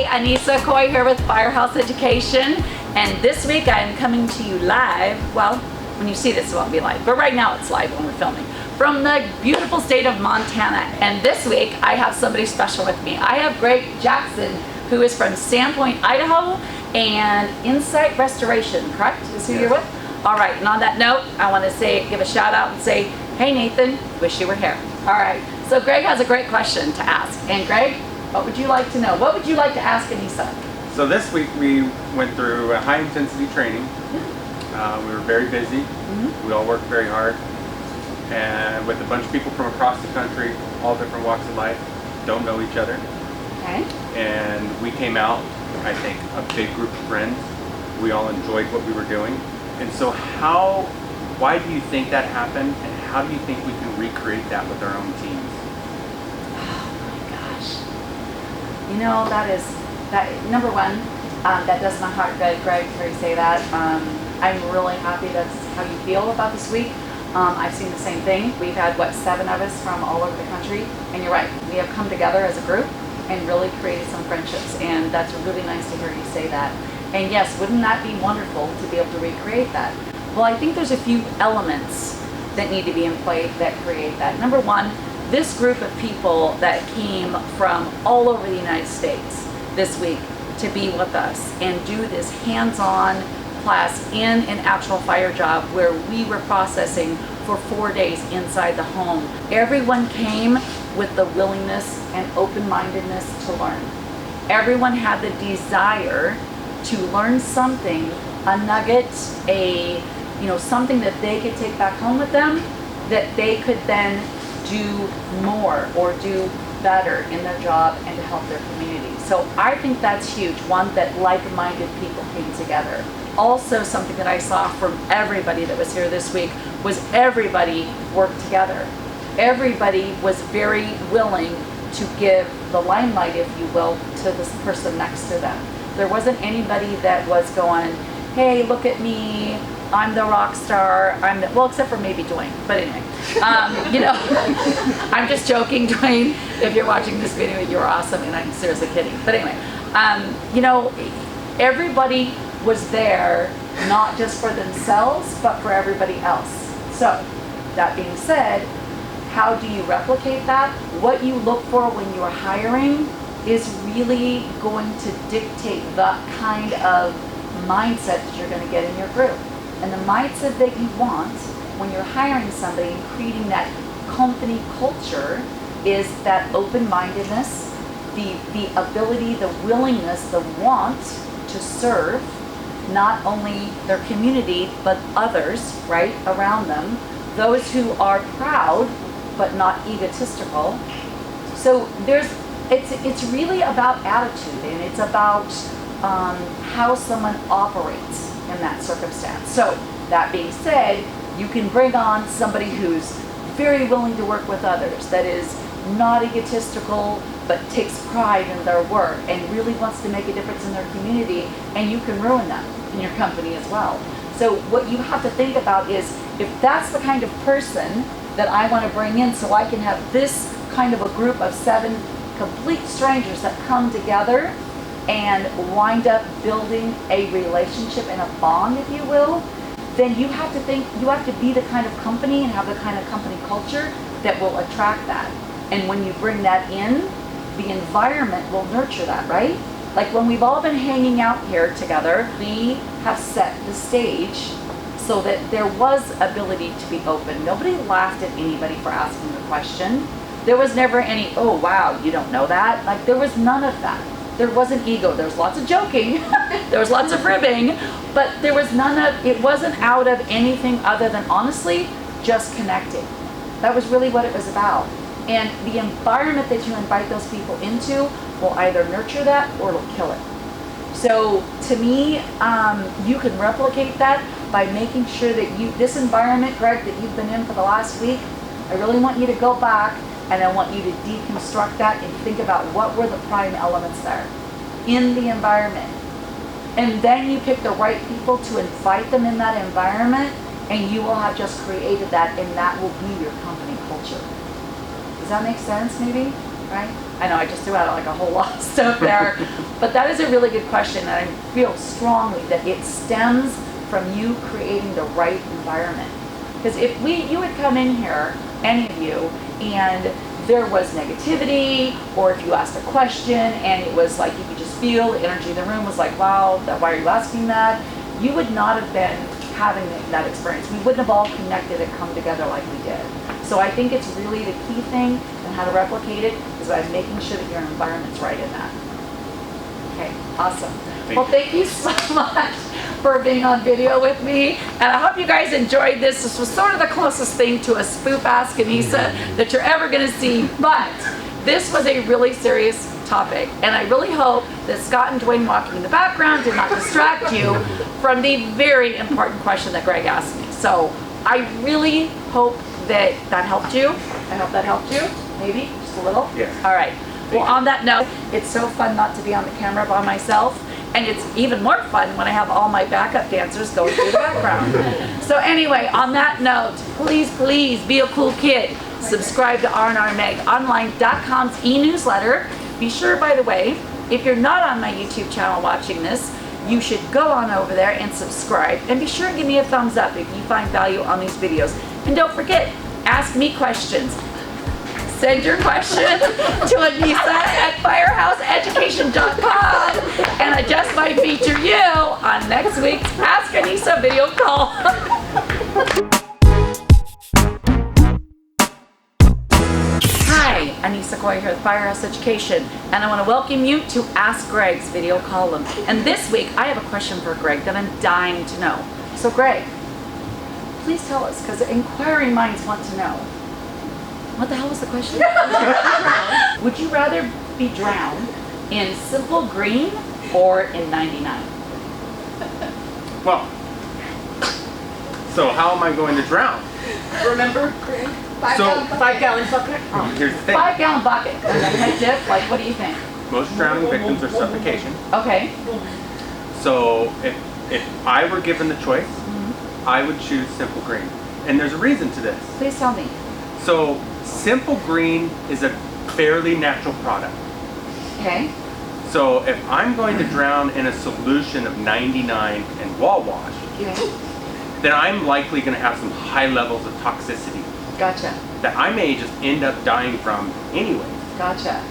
Anissa Coy here with Firehouse Education, and this week I am coming to you live. Well, when you see this it won't be live, but right now it's live when we're filming, from the beautiful state of Montana. And this week I have somebody special with me. I have Greg Jackson, who is from Sandpoint, Idaho, and Insight Restoration, correct? Is who you're with? All right, and on that note, I want to give a shout out and say, hey Nathan, wish you were here. All right, so Greg has a great question to ask. And Greg, what would you like to know? What would you like to ask Anissa? So this week we went through a high intensity training. We were very busy. We all worked very hard. And with a bunch of people from across the country, all different walks of life, don't know each other. Okay. And we came out, I think, a big group of friends. We all enjoyed what we were doing. And so why do you think that happened? And how do you think we can recreate that with our own teams? You know, number one, that does my heart good, Greg, to hear you say that. I'm really happy that's how you feel about this week. I've seen the same thing. We've had, 7 of us from all over the country, and you're right, we have come together as a group and really created some friendships, and that's really nice to hear you say that. And yes, wouldn't that be wonderful to be able to recreate that? Well, I think there's a few elements that need to be in play that create that. Number one, this group of people that came from all over the United States this week to be with us and do this hands-on class in an actual fire job where we were processing for 4 days inside the home. Everyone came with the willingness and open-mindedness to learn. Everyone had the desire to learn something, a nugget, something that they could take back home with them, that they could then do more or do better in their job and to help their community. So I think that's huge, one, that like-minded people came together. Also, something that I saw from everybody that was here this week was everybody worked together. Everybody was very willing to give the limelight, if you will, to this person next to them. There wasn't anybody that was going, hey, look at me, I'm the rock star, well, except for maybe Dwayne, but anyway. I'm just joking, Dwayne. If you're watching this video, you're awesome, and I'm seriously kidding. But anyway, everybody was there, not just for themselves, but for everybody else. So, that being said, how do you replicate that? What you look for when you're hiring is really going to dictate the kind of mindset that you're going to get in your group. And the mindset that you want when you're hiring somebody and creating that company culture is that open-mindedness, the ability, the willingness, the want to serve not only their community but others right around them, those who are proud but not egotistical. So it's really about attitude, and it's about how someone operates in that circumstance. So that being said, you can bring on somebody who's very willing to work with others, that is not egotistical but takes pride in their work and really wants to make a difference in their community, and you can ruin them in your company as well. So what you have to think about is, if that's the kind of person that I want to bring in, so I can have this kind of a group of 7 complete strangers that come together and wind up building a relationship and a bond, if you will, then you have to be the kind of company and have the kind of company culture that will attract that. And when you bring that in, the environment will nurture that, right? Like when we've all been hanging out here together, we have set the stage so that there was ability to be open. Nobody laughed at anybody for asking a question. There was never any, oh wow, you don't know that? Like there was none of that. There wasn't ego. There was lots of joking. There was lots of ribbing, but there was it wasn't out of anything other than honestly just connecting. That was really what it was about. And the environment that you invite those people into will either nurture that or it'll kill it. So to me, you can replicate that by making sure that this environment, Greg, that you've been in for the last week, I really want you to go back and I want you to deconstruct that and think about what were the prime elements there in the environment. And then you pick the right people to invite them in that environment, and you will have just created that, and that will be your company culture. Does that make sense, maybe? right? I know I just threw out like a whole lot of stuff there, but that is a really good question, and I feel strongly that it stems from you creating the right environment. Because if you would come in here, any of you, and there was negativity, or if you asked a question and it was like you could just feel the energy in the room was like, wow, why are you asking that? You would not have been having that experience. We wouldn't have all connected and come together like we did. So I think it's really the key thing and how to replicate it is by making sure that your environment's right in that. Okay, awesome. Thank you so much for being on video with me, and I hope you guys enjoyed this. This was sort of the closest thing to a spoof Ask Anissa that you're ever going to see, but this was a really serious topic, and I really hope that Scott and Dwayne walking in the background did not distract you from the very important question that Greg asked me. So I really hope that helped you. I hope that helped you, maybe, just a little? Yeah. All right. Well, on that note, it's so fun not to be on the camera by myself. And it's even more fun when I have all my backup dancers going through the background. So anyway, on that note, please be a cool kid. Subscribe to rnrmegonline.com's e-newsletter. Be sure, by the way, if you're not on my YouTube channel watching this, you should go on over there and subscribe. And be sure and give me a thumbs up if you find value on these videos. And don't forget, ask me questions. Send your question to Anissa@firehouseeducation.com, and I just might feature you on next week's Ask Anissa video call. Hi, Anissa Goy here with Firehouse Education, and I want to welcome you to Ask Greg's video column. And this week, I have a question for Greg that I'm dying to know. So Greg, please tell us, because inquiring minds want to know. What the hell was the question? Would you rather be drowned in Simple Green or in 99? Well, so how am I going to drown? Remember, Greg? 5-gallon bucket? Oh. Here's the thing. 5-gallon bucket. And then head dip, like what do you think? Most drowning victims are suffocation. Okay. So if I were given the choice, I would choose Simple Green. And there's a reason to this. Please tell me. So Simple Green is a fairly natural product. Okay. So if I'm going to drown in a solution of 99 and wall wash, Okay. then I'm likely going to have some high levels of toxicity Gotcha. that I may just end up dying from anyway. Gotcha.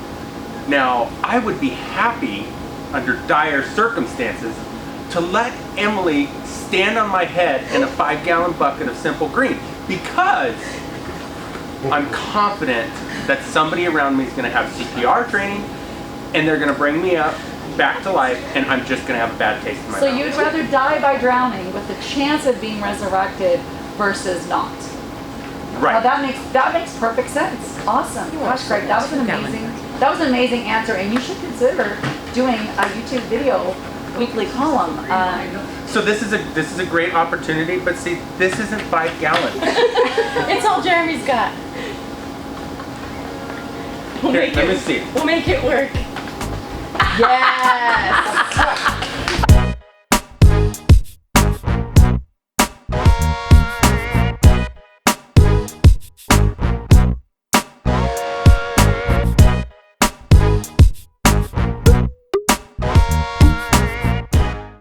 Now, I would be happy under dire circumstances to let Emily stand on my head in a 5-gallon bucket of Simple Green, because I'm confident that somebody around me is going to have CPR training and they're going to bring me up back to life, and I'm just going to have a bad taste in my mouth. So you'd rather die by drowning with the chance of being resurrected versus not? Right. Well, that makes perfect sense. Awesome. Gosh, Greg, that was an amazing answer, and you should consider doing a YouTube video weekly column. So this is a great opportunity, but see, this isn't 5 gallons. It's all Jeremy's got. Here, let me see. We'll make it work. Yes.